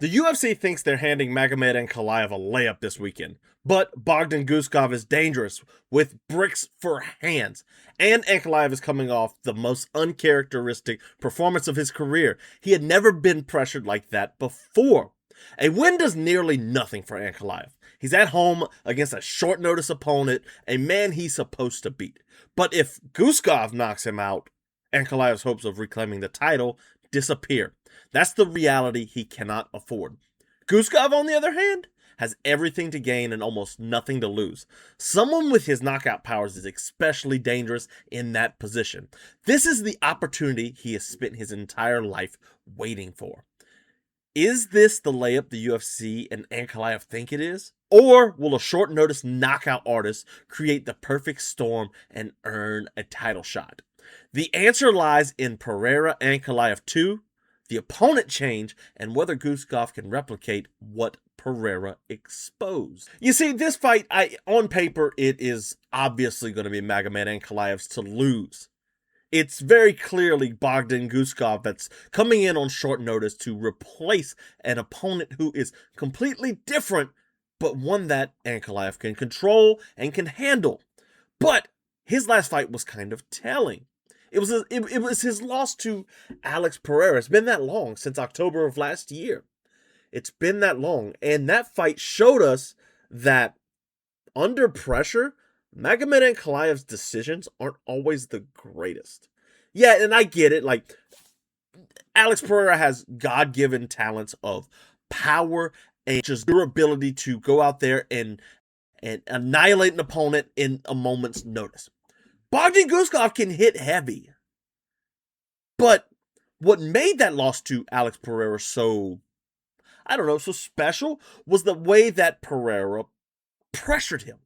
The UFC thinks they're handing Magomed Ankalaev a layup this weekend, but Bogdan Guskov is dangerous with bricks for hands, and Ankalaev is coming off the most uncharacteristic performance of his career. He had never been pressured like that before. A win does nearly nothing for Ankalaev. He's at home against a short notice opponent, a man he's supposed to beat. But if Guskov knocks him out, Ankalaev's hopes of reclaiming the title disappear. That's the reality he cannot afford. Guskov, on the other hand, has everything to gain and almost nothing to lose. Someone with his knockout powers is especially dangerous in that position. This is the opportunity he has spent his entire life waiting for. Is this the layup the UFC and Ankalaev think it is? Or will a short notice knockout artist create the perfect storm and earn a title shot? The answer lies in Pereira Ankalaev 2, the opponent change, and whether Guskov can replicate what Pereira exposed. You see, this fight, on paper, it is obviously going to be Magomed Ankalaev's to lose. It's very clearly Bogdan Guskov that's coming in on short notice to replace an opponent who is completely different, but one that Ankalaev can control and can handle. But his last fight was kind of telling. It was his loss to Alex Pereira. It's been that long, since October of last year. It's been that long. And that fight showed us that under pressure, Magomed Ankalaev's decisions aren't always the greatest. Yeah, and I get it. Like, Alex Pereira has God-given talents of power and just durability to go out there and annihilate an opponent in a moment's notice. Bogdan Guskov can hit heavy. But what made that loss to Alex Pereira so special was the way that Pereira pressured him.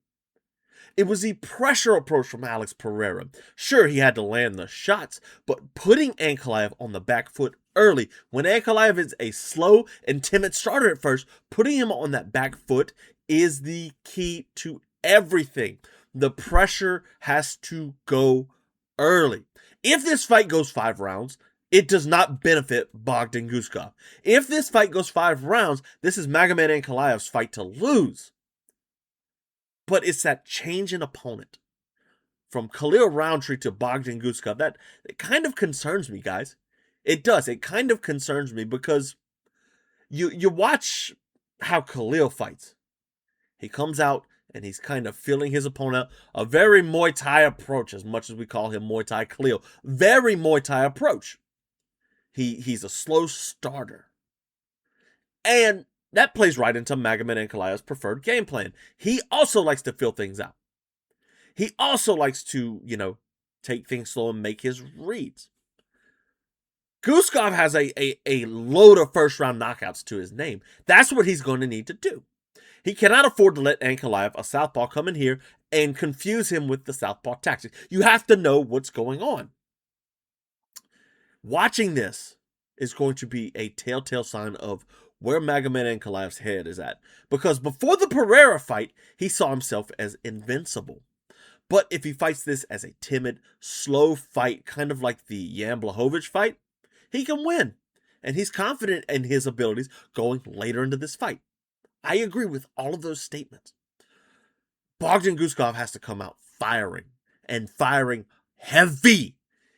It was the pressure approach from Alex Pereira. Sure, he had to land the shots, but putting Ankalaev on the back foot early, when Ankalaev is a slow and timid starter at first, putting him on that back foot is the key to everything. The pressure has to go early. If this fight goes 5 rounds, it does not benefit Bogdan Guskov. If this fight goes 5 rounds, this is Magomed Ankalaev's fight to lose. But it's that change in opponent from Khalil Rountree to Bogdan Guskov that it kind of concerns me, guys. It does. It kind of concerns me because you watch how Khalil fights. He comes out and he's kind of feeling his opponent. A very Muay Thai approach, as much as we call him Muay Thai Khalil. Very Muay Thai approach. He's a slow starter. And that plays right into Magomed Ankalaev's preferred game plan. He also likes to feel things out. He also likes to, take things slow and make his reads. Guskov has a load of first-round knockouts to his name. That's what he's going to need to do. He cannot afford to let Ankalaev, a southpaw, come in here and confuse him with the southpaw tactics. You have to know what's going on. Watching this is going to be a telltale sign of where Magomed Ankalaev's head is at. Because before the Pereira fight, he saw himself as invincible. But if he fights this as a timid, slow fight, kind of like the Jan Blachowicz fight, he can win. And he's confident in his abilities going later into this fight. I agree with all of those statements. Bogdan Guskov has to come out firing, and firing heavy.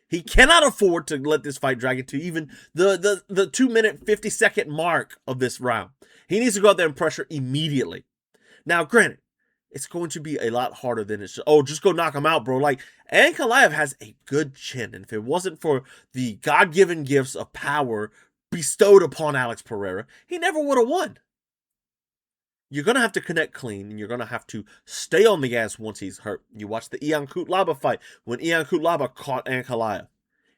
He cannot afford to let this fight drag into even the 2-minute, 50-second mark of this round. He needs to go out there and pressure immediately. Now, granted, it's going to be a lot harder than it's just go knock him out, bro. Like, Ankalaev has a good chin, and if it wasn't for the God-given gifts of power bestowed upon Alex Pereira, he never would have won. You're going to have to connect clean, and you're going to have to stay on the gas once he's hurt. You watch the Ian Cutelaba fight when Ian Cutelaba caught Ankalaev.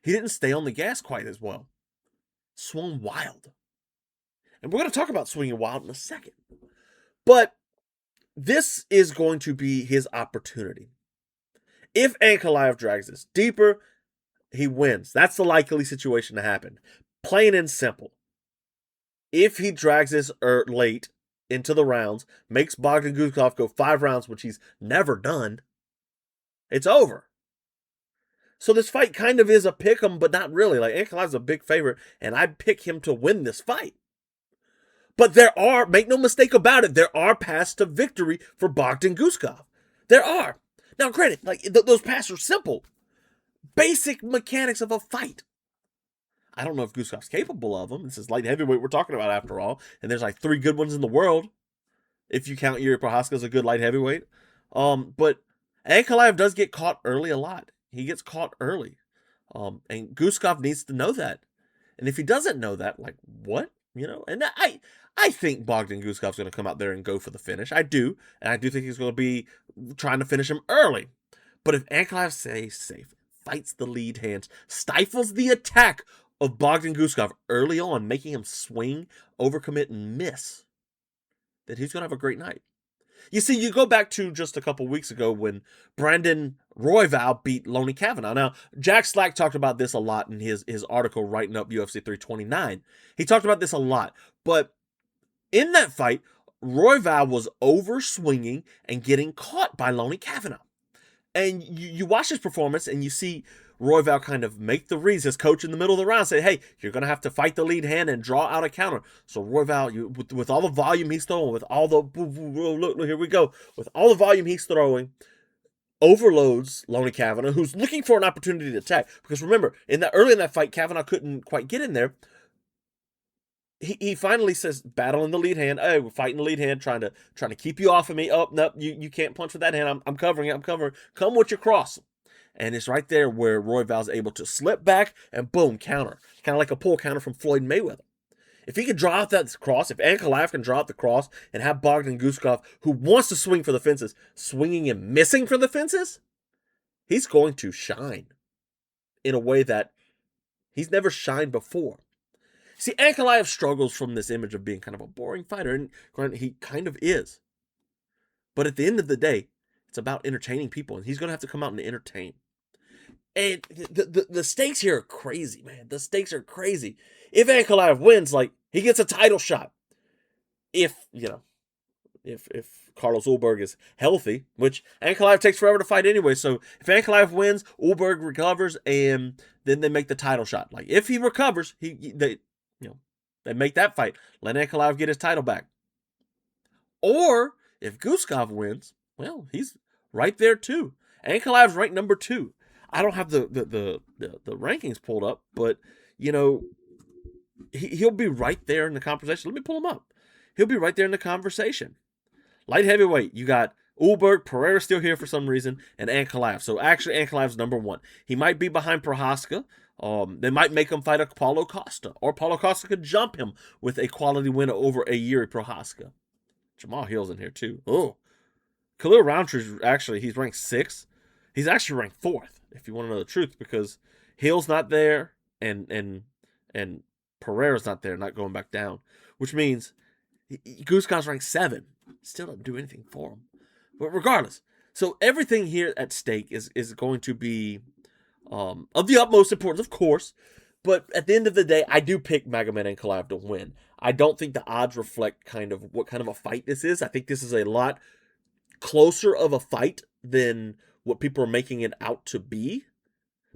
He didn't stay on the gas quite as well. Swung wild. And we're going to talk about swinging wild in a second. But this is going to be his opportunity. If Ankalaev drags this deeper, he wins. That's the likely situation to happen. Plain and simple. If he drags this late into the rounds, makes Bogdan Guskov go 5 rounds, which he's never done, it's over. So this fight kind of is a pick'em, but not really. Like, Ankalaev's a big favorite, and I'd pick him to win this fight. But there are, make no mistake about it, there are paths to victory for Bogdan Guskov. There are. Now, granted, like those paths are simple. Basic mechanics of a fight. I don't know if Guskov's capable of them. This is light heavyweight we're talking about after all. And there's like 3 good ones in the world, if you count Yuri Prochazka as a good light heavyweight. But Ankalaev does get caught early a lot. He gets caught early. And Guskov needs to know that. And if he doesn't know that, like, what? And I think Bogdan Guskov's going to come out there and go for the finish. I do. And I do think he's going to be trying to finish him early. But if Ankalaev stays safe, fights the lead hands, stifles the attack of Bogdan Guskov early on, making him swing, overcommit, and miss, then he's going to have a great night. You see, you go back to just a couple weeks ago when Brandon Royval beat Lonnie Kavanaugh. Now, Jack Slack talked about this a lot in his article writing up UFC 329. He talked about this a lot. But in that fight, Royval was over-swinging and getting caught by Lonnie Kavanaugh. And you watch his performance and you see Royval kind of make the reads. His coach in the middle of the round say, hey, you're going to have to fight the lead hand and draw out a counter. So Royval, with all the volume he's throwing, with all the, look, here we go, with all the volume he's throwing, overloads Lonnie Kavanaugh, who's looking for an opportunity to attack. Because remember, early in that fight, Kavanaugh couldn't quite get in there. He finally says, battle in the lead hand. Hey, we're fighting the lead hand, trying to keep you off of me. Oh, no, you can't punch with that hand. I'm covering it. Come with your cross. And it's right there where Royval's able to slip back and boom, counter. Kind of like a pull counter from Floyd Mayweather. If he could draw out that cross, if Ankalaev can draw out the cross and have Bogdan Guskov, who wants to swing for the fences, swinging and missing for the fences, he's going to shine in a way that he's never shined before. See, Ankalaev struggles from this image of being kind of a boring fighter, and granted, he kind of is. But at the end of the day, it's about entertaining people, and he's going to have to come out and entertain. And the stakes here are crazy, man. The stakes are crazy. If Ankalaev wins, like, he gets a title shot. If Carlos Ulberg is healthy, which Ankalaev takes forever to fight anyway. So if Ankalaev wins, Ulberg recovers, and then they make the title shot. Like, if he recovers, they make that fight. Let Ankalaev get his title back. Or if Guskov wins, well, he's right there too. Ankalaev's ranked number 2. I don't have the rankings pulled up, but he'll be right there in the conversation. Let me pull him up. He'll be right there in the conversation. Light heavyweight, you got Ulberg, Pereira still here for some reason, and Ankalaev. So actually, Ankalaev's number 1. He might be behind Prochazka. They might make him fight a Paulo Costa, or Paulo Costa could jump him with a quality win over a Yuri Prochazka. Jamal Hill's in here too. Oh, Khalil Rountree, actually, he's ranked 6th. He's actually ranked 4th, if you want to know the truth, because Hill's not there and Pereira's not there, not going back down, which means Guskov's ranked 7. Still doesn't do anything for him. But regardless, so everything here at stake is going to be of the utmost importance, of course. But at the end of the day, I do pick Magomed Ankalaev to win. I don't think the odds reflect kind of what kind of a fight this is. I think this is a lot closer of a fight than what people are making it out to be.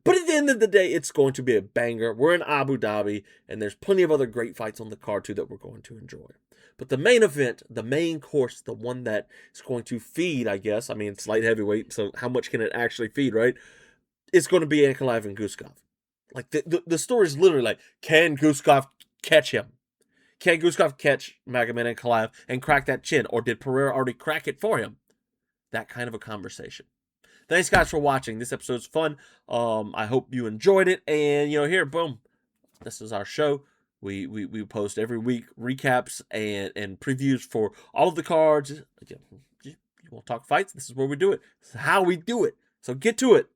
But at the end of the day, it's going to be a banger. We're in Abu Dhabi, and there's plenty of other great fights on the card too that we're going to enjoy. But the main event, the main course, the one that is going to feed, I guess, I mean, it's light heavyweight, so how much can it actually feed, right? It's going to be Ankalaev and Guskov. Like, the story is literally like, can Guskov catch him? Can Guskov catch Magomed Ankalaev and crack that chin? Or did Pereira already crack it for him? That kind of a conversation. Thanks, guys, for watching. This episode's fun. I hope you enjoyed it. And, here, boom. This is our show. We post every week recaps and previews for all of the cards. You want to talk fights? This is where we do it. This is how we do it. So get to it.